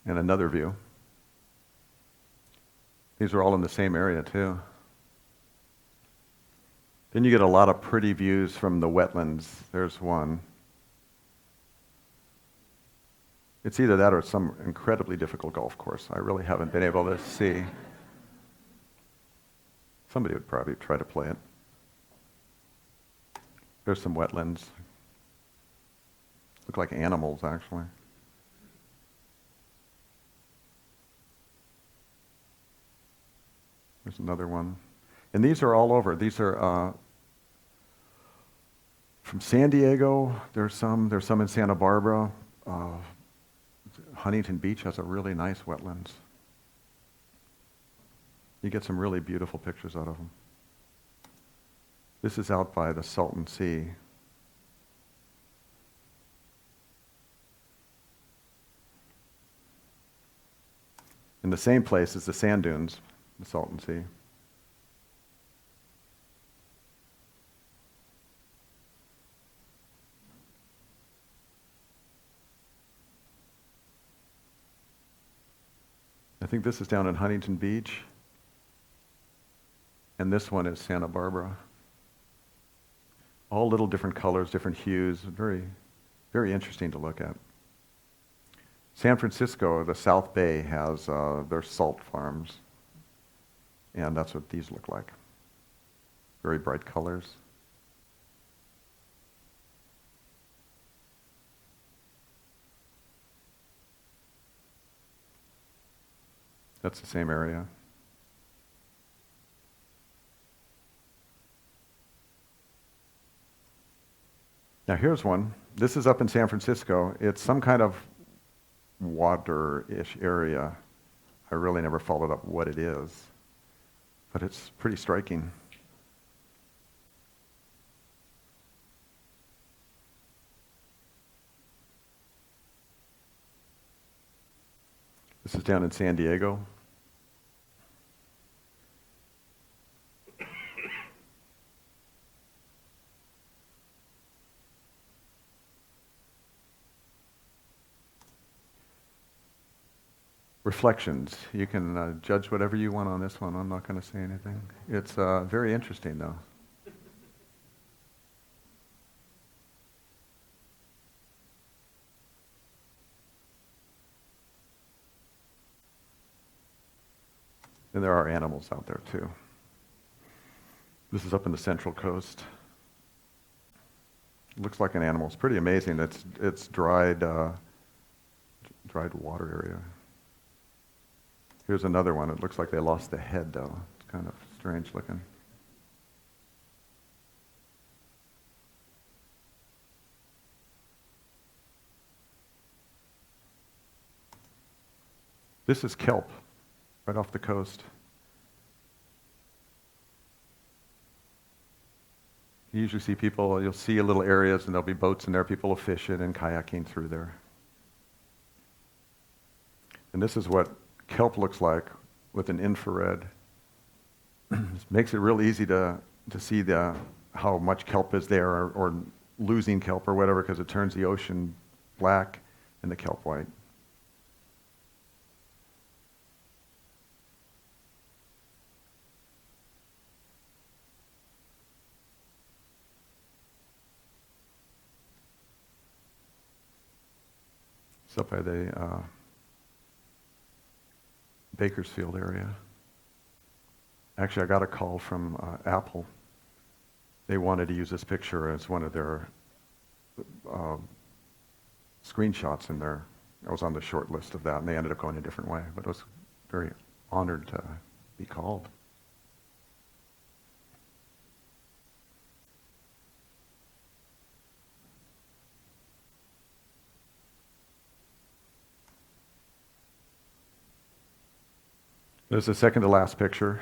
And another view. These are all in the same area, too. Then you get a lot of pretty views from the wetlands. There's one. It's either that or some incredibly difficult golf course. I really haven't been able to see. Somebody would probably try to play it. There's some wetlands. Look like animals, actually. There's another one. And these are all over. These are from San Diego. There's some in Santa Barbara. Huntington Beach has a really nice wetlands. You get some really beautiful pictures out of them. This is out by the Salton Sea. In the same place as the sand dunes, the Salton Sea. think this is down in Huntington Beach. And this one is Santa Barbara. All little different colors, different hues, very, very interesting to look at. San Francisco, the South Bay, has their salt farms. And that's what these look like. Very bright colors. That's the same area. Now here's one. This is up in San Francisco. It's some kind of water-ish area. I really never followed up what it is, but it's pretty striking. This is down in San Diego. Reflections. You can judge whatever you want on this one. I'm not going to say anything. It's very interesting, though. And there are animals out there, too. This is up in the Central Coast. It looks like an animal. It's pretty amazing. It's dried water area. Here's another one. It looks like they lost the head, though. It's kind of strange looking. This is kelp, right off the coast. You usually see people, you'll see little areas and there'll be boats in there, people will fish it and kayaking through there. And this is what kelp looks like with an infrared. It makes it real easy to see how much kelp is there or losing kelp or whatever, because it turns the ocean black and the kelp white. It's up by the Bakersfield area. Actually, I got a call from Apple. They wanted to use this picture as one of their screenshots in there. I was on the short list of that, and they ended up going a different way. But I was very honored to be called. There's the second to last picture.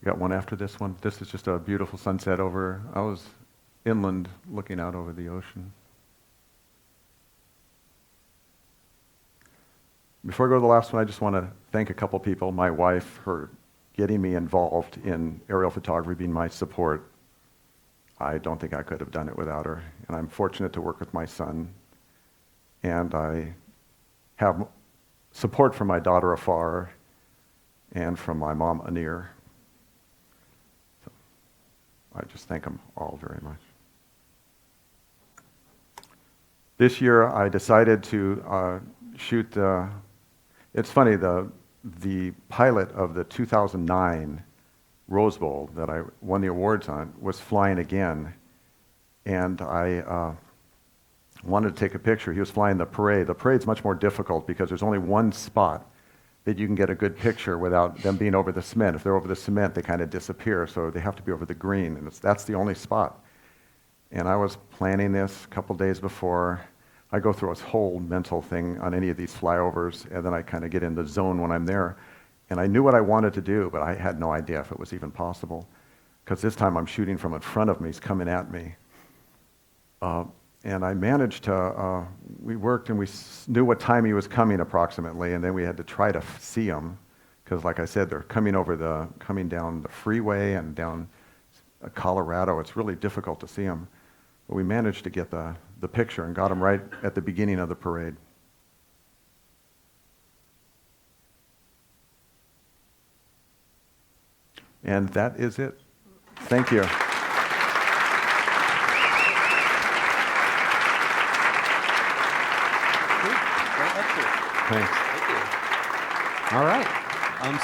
We got one after this one. This is just a beautiful sunset over. I was inland looking out over the ocean. Before I go to the last one, I just want to thank a couple people. My wife for getting me involved in aerial photography, being my support. I don't think I could have done it without her. And I'm fortunate to work with my son. And I have support from my daughter afar and from my mom, Anir. So I just thank them all very much. This year, I decided to shoot it's funny, the pilot of the 2009 Rose Bowl that I won the awards on was flying again, and I wanted to take a picture. He was flying the parade. The parade's much more difficult because there's only one spot that you can get a good picture without them being over the cement. If they're over the cement, they kind of disappear, so they have to be over the green, and that's the only spot. And I was planning this a couple days before. I go through this whole mental thing on any of these flyovers, and then I kind of get in the zone when I'm there. And I knew what I wanted to do, but I had no idea if it was even possible, because this time I'm shooting from in front of me. He's coming at me. And I managed to, we worked and we knew what time he was coming approximately, and then we had to try to see him, because like I said, they're coming down the freeway and down Colorado. It's really difficult to see him. But we managed to get the picture and got him right at the beginning of the parade. And that is it. Thank you. Thanks. All right.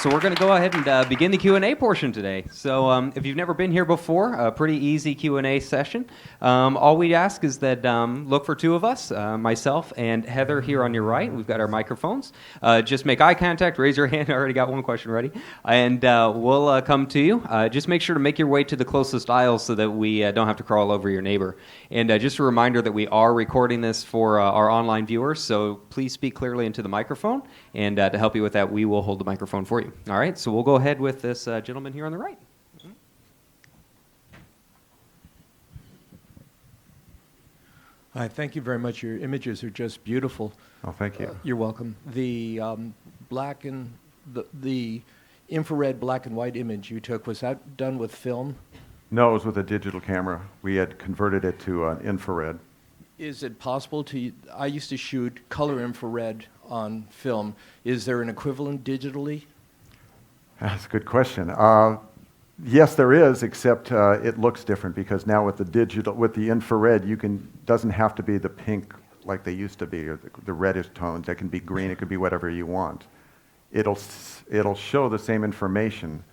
So we're going to go ahead and begin the Q&A portion today. So if you've never been here before, a pretty easy Q&A session. All we ask is that look for two of us, myself and Heather here on your right. We've got our microphones. Just make eye contact, raise your hand. I already got one question ready. And we'll come to you. Just make sure to make your way to the closest aisle so that we don't have to crawl over your neighbor. And just a reminder that we are recording this for our online viewers, so please speak clearly into the microphone. And to help you with that, we will hold the microphone for you. All right, so we'll go ahead with this gentleman here on the right. Hi, thank you very much. Your images are just beautiful. Oh, thank you. You're welcome. The black and the infrared black and white image you took, was that done with film? No, it was with a digital camera. We had converted it to an infrared. Is it possible to, I used to shoot color infrared on film. Is there an equivalent digitally? That's a good question. Yes, there is, except it looks different because now with the infrared, doesn't have to be the pink like they used to be, or the reddish tones. It can be green. It could be whatever you want. It'll show the same information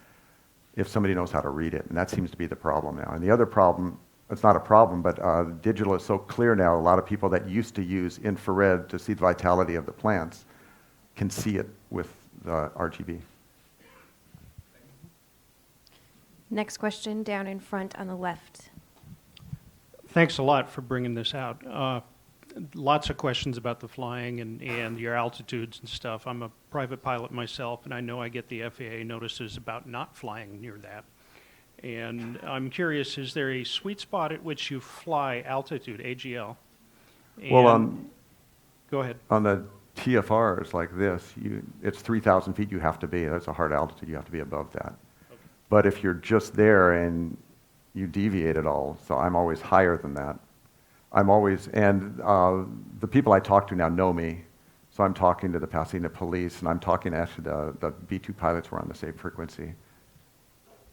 if somebody knows how to read it, and that seems to be the problem now. And the other problem, it's not a problem, but digital is so clear now. A lot of people that used to use infrared to see the vitality of the plants can see it with RGB. Next question down in front on the left. Thanks a lot for bringing this out. Lots of questions about the flying and your altitudes and stuff. I'm a private pilot myself, and I know I get the FAA notices about not flying near that. And I'm curious, is there a sweet spot at which you fly altitude, AGL? And go ahead. On the TFRs like this, it's 3,000 feet you have to be. That's a hard altitude. You have to be above that. Okay. But if you're just there and you deviate at all, so I'm always higher than that. The people I talk to now know me, so I'm talking to the Pasadena police, and I'm talking actually the B-2 pilots were on the same frequency.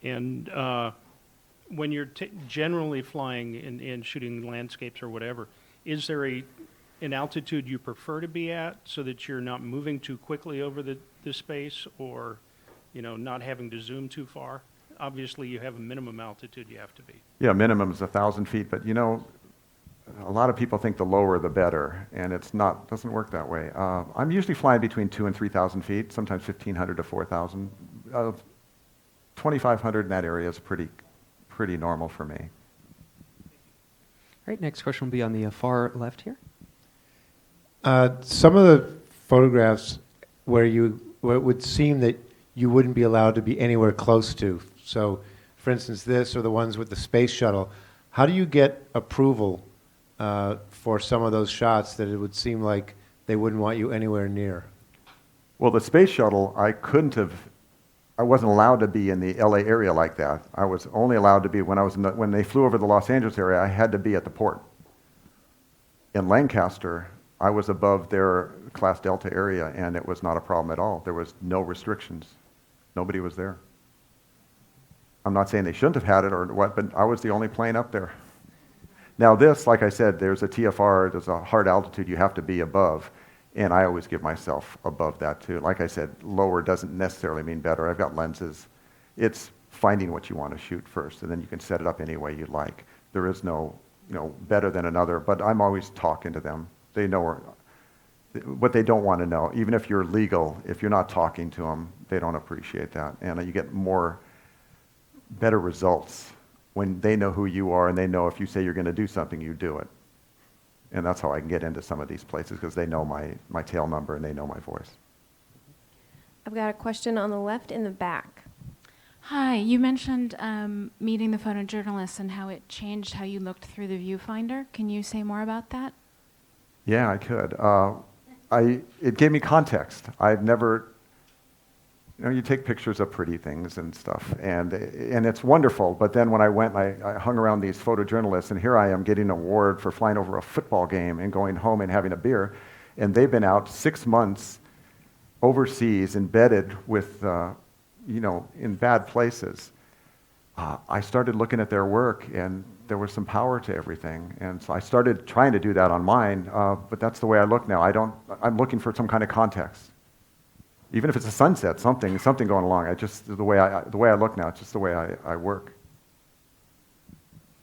And when you're generally flying and shooting landscapes or whatever, is there an altitude you prefer to be at so that you're not moving too quickly over the space, or not having to zoom too far? Obviously, you have a minimum altitude you have to be. Yeah, minimum is 1,000 feet, but a lot of people think the lower the better, and doesn't work that way. I'm usually flying between 2,000 and 3,000 feet, sometimes 1,500 to 4,000. 2,500 in that area is pretty normal for me. All right, next question will be on the far left here. Some of the photographs where it would seem that you wouldn't be allowed to be anywhere close to. So, for instance, this or the ones with the space shuttle. How do you get approval for some of those shots that it would seem like they wouldn't want you anywhere near? Well, the space shuttle, I wasn't allowed to be in the LA area like that. I was only allowed to be when they flew over the Los Angeles area, I had to be at the port. In Lancaster, I was above their Class Delta area, and it was not a problem at all. There was no restrictions. Nobody was there. I'm not saying they shouldn't have had it or what, but I was the only plane up there. Now this, like I said, there's a TFR, there's a hard altitude you have to be above, and I always give myself above that too. Like I said, lower doesn't necessarily mean better. I've got lenses. It's finding what you want to shoot first, and then you can set it up any way you like. There is no, better than another, but I'm always talking to them. They know what they don't want to know. Even if you're legal, if you're not talking to them, they don't appreciate that. And you get better results when they know who you are, and they know if you say you're going to do something, you do it. And that's how I can get into some of these places, because they know my tail number and they know my voice. I've got a question on the left in the back. Hi, you mentioned meeting the photojournalist and how it changed how you looked through the viewfinder. Can you say more about that? Yeah, I could. It gave me context. I've never, you take pictures of pretty things and stuff, and it's wonderful. But then when I went, I hung around these photojournalists, and here I am getting an award for flying over a football game and going home and having a beer, and they've been out 6 months overseas, embedded with, in bad places, I started looking at their work, and there was some power to everything. And so I started trying to do that on mine, but that's the way I look now. I'm looking for some kind of context. Even if it's a sunset, something going along. The way I look now, it's just the way I work.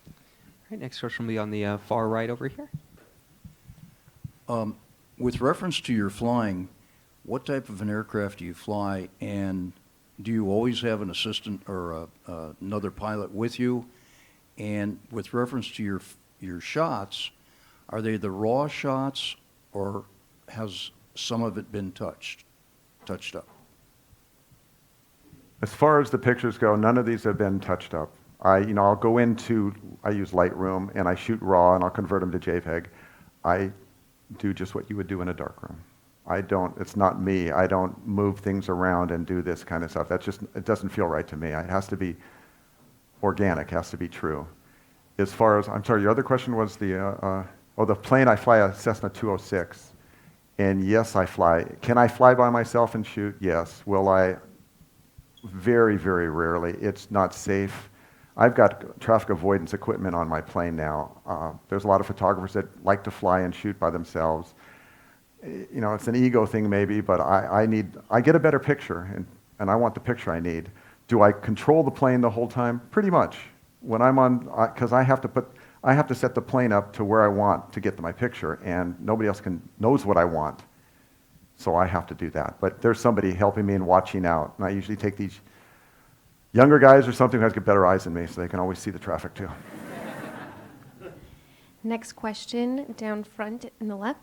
All right, next question will be on the far right over here. With reference to your flying, what type of an aircraft do you fly, and do you always have an assistant or another pilot with you? And with reference to your shots, are they the raw shots, or has some of it been touched up? As far as the pictures go, none of these have been touched up. I use Lightroom, and I shoot raw, and I'll convert them to JPEG. I do just what you would do in a darkroom. It's not me. I don't move things around and do this kind of stuff. It doesn't feel right to me. It has to be organic, has to be true. As far as, I'm sorry, your other question was the plane. I fly a Cessna 206. And yes, I fly. Can I fly by myself and shoot? Yes. Will I? Very, very rarely. It's not safe. I've got traffic avoidance equipment on my plane now. There's a lot of photographers that like to fly and shoot by themselves. It's an ego thing maybe, but I get a better picture, and I want the picture I need. Do I control the plane the whole time? Pretty much. When I'm on, because I have to set the plane up to where I want to get to my picture, and nobody else knows what I want. So I have to do that. But there's somebody helping me and watching out. And I usually take these younger guys or something who has better eyes than me, so they can always see the traffic too. Next question, down front in the left.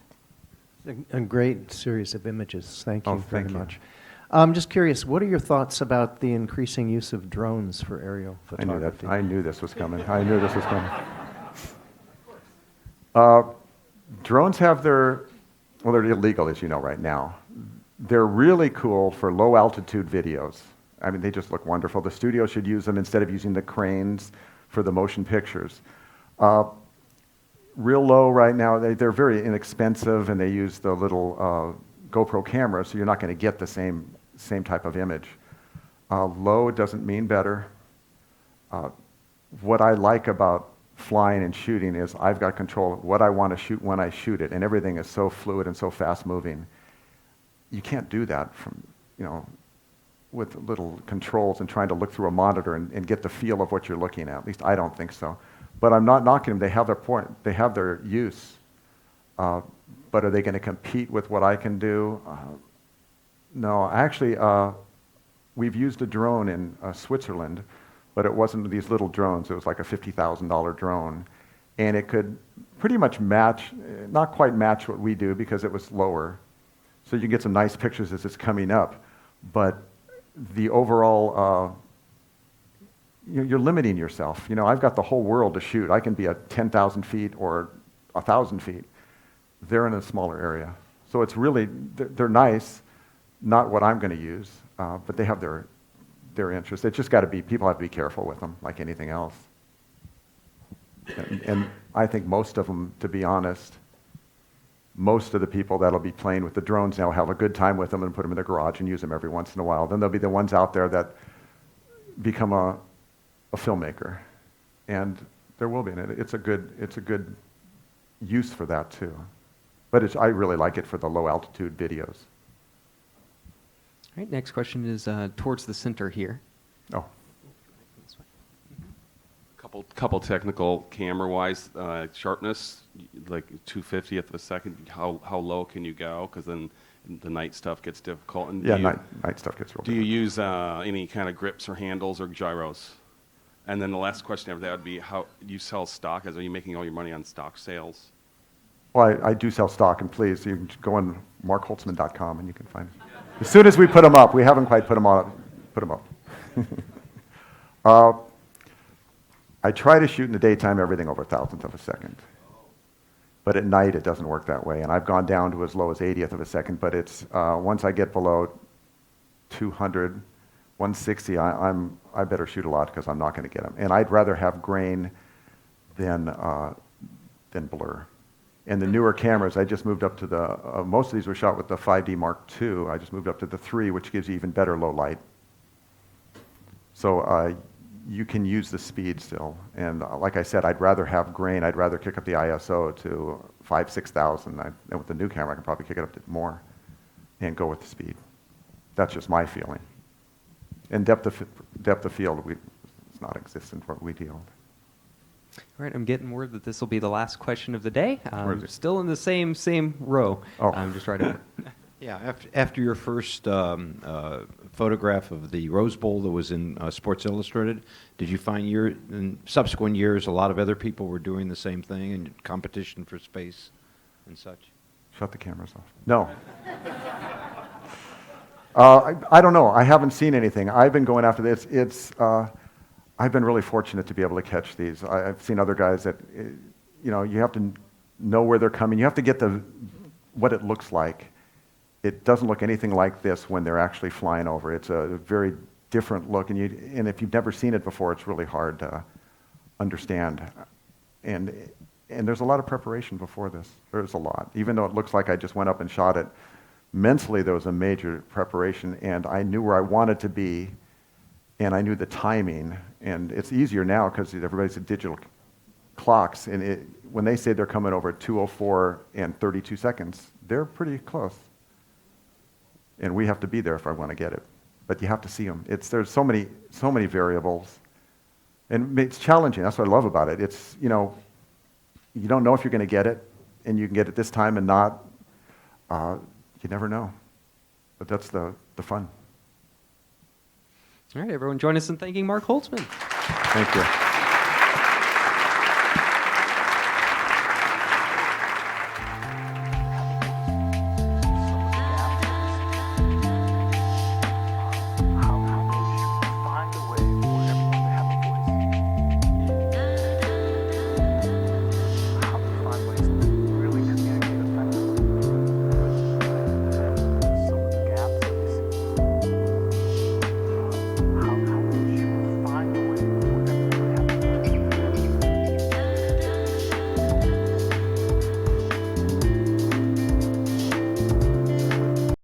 A great series of images. Thank you very much. You. I'm just curious, what are your thoughts about the increasing use of drones for aerial photography? I knew this was coming. Drones have they're illegal, as you know, right now. They're really cool for low altitude videos. I mean, they just look wonderful. The studio should use them instead of using the cranes for the motion pictures. Real low right now, they're very inexpensive, and they use the little GoPro camera, so you're not going to get the same type of image. Low doesn't mean better. What I like about flying and shooting is I've got control of what I want to shoot when I shoot it, and everything is so fluid and so fast moving. You can't do that with little controls and trying to look through a monitor and get the feel of what you're looking at. At least I don't think so. But I'm not knocking them. They have their point. They have their use. But are they going to compete with what I can do? No. Actually, we've used a drone in Switzerland, but it wasn't these little drones. It was like a $50,000 drone. And it could pretty much not quite match what we do because it was lower. So you can get some nice pictures as it's coming up. But the overall, you're limiting yourself. I've got the whole world to shoot. I can be at 10,000 feet or 1,000 feet. They're in a smaller area. So it's really, they're nice, not what I'm going to use, but they have their interests. It's just got to be, people have to be careful with them, like anything else. And I think most of them, to be honest, most of the people that'll be playing with the drones now have a good time with them and put them in their garage and use them every once in a while. Then there'll be the ones out there that become a filmmaker, and there will be. And it's a good use for that too. But I really like it for the low altitude videos. All right, next question is towards the center here. Oh. Couple technical camera-wise, sharpness, like 250th of a second. How low can you go? Because then the night stuff gets difficult. And night stuff gets real difficult. Do you use any kind of grips or handles or gyros? And then the last question after that would be, how you sell stock? Are you making all your money on stock sales? Well, I do sell stock, and please, you can go on markholtzman.com and you can find it. As soon as we put them up, we haven't quite put them up. I try to shoot in the daytime everything over 1,000th of a second. But at night, it doesn't work that way. And I've gone down to as low as 80th of a second, but it's once I get below 200, 160, I better shoot a lot because I'm not going to get them. And I'd rather have grain than blur. And the newer cameras, I just moved up to the, most of these were shot with the 5D Mark II. I just moved up to the 3, which gives you even better low light. So you can use the speed still. And like I said, I'd rather have grain. I'd rather kick up the ISO to 5,000, 6,000. And with the new camera, I can probably kick it up to more and go with the speed. That's just my feeling. And depth of field, it's not existent where we deal. All right, I'm getting word that this will be the last question of the day. Where is it? Still in the same row. Oh. I'm just right over. Yeah, after your first photograph of the Rose Bowl that was in Sports Illustrated, did you find in subsequent years a lot of other people were doing the same thing in competition for space and such? Shut the cameras off. No. I don't know. I haven't seen anything. I've been going after this. I've been really fortunate to be able to catch these. I've seen other guys that, you have to know where they're coming. You have to get what it looks like. It doesn't look anything like this when they're actually flying over. It's a very different look, and if you've never seen it before, it's really hard to understand. And there's a lot of preparation before this. There's a lot. Even though it looks like I just went up and shot it, mentally there was a major preparation, and I knew where I wanted to be, and I knew the timing. And it's easier now because everybody's at digital clocks, and when they say they're coming over at 2:04 and 32 seconds, they're pretty close. And we have to be there if I want to get it. But you have to see them. There's so many variables. And it's challenging. That's what I love about it. It's, you don't know if you're going to get it, and you can get it this time and not. You never know. But that's the fun. All right, everyone join us in thanking Mark Holtzman. Thank you.